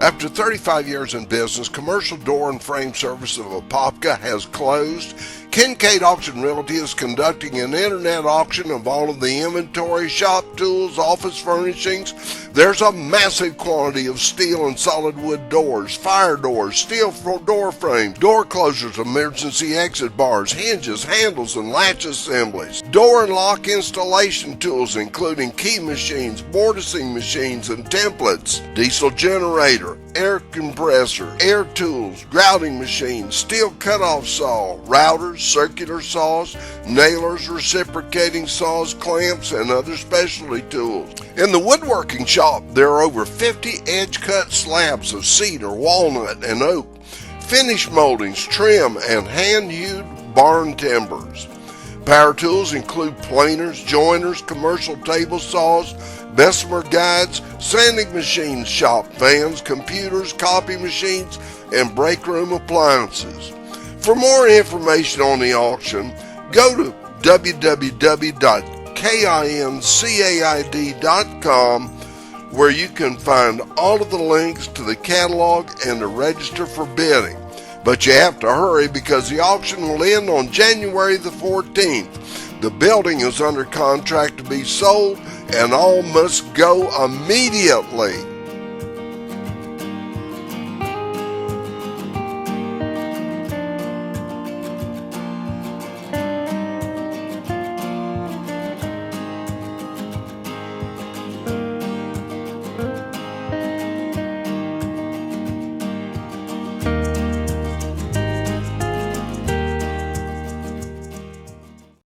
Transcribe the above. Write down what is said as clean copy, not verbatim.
After 35 years in business, commercial door and frame service of Apopka has closed. Kincaid Auction Realty is conducting an internet auction of all of the inventory, shop tools, office furnishings. There's a massive quantity of steel and solid wood doors, fire doors, steel door frames, door closures, emergency exit bars, hinges, handles, and latch assemblies. Door and lock installation tools including key machines, mortising machines, and templates. Diesel generator, air compressor, air tools, grouting machines, steel cutoff saw, routers, circular saws, nailers, reciprocating saws, clamps, and other specialty tools. In the woodworking shop, there are over 50 edge-cut slabs of cedar, walnut, and oak, finish moldings, trim, and hand-hewed barn timbers. Power tools include planers, joiners, commercial table saws, Bessemer guides, sanding machines, shop fans, computers, copy machines, and break room appliances. For more information on the auction, go to www.kincaid.com, where you can find all of the links to the catalog and to register for bidding. But you have to hurry because the auction will end on January the 14th. The building is under contract to be sold and all must go immediately.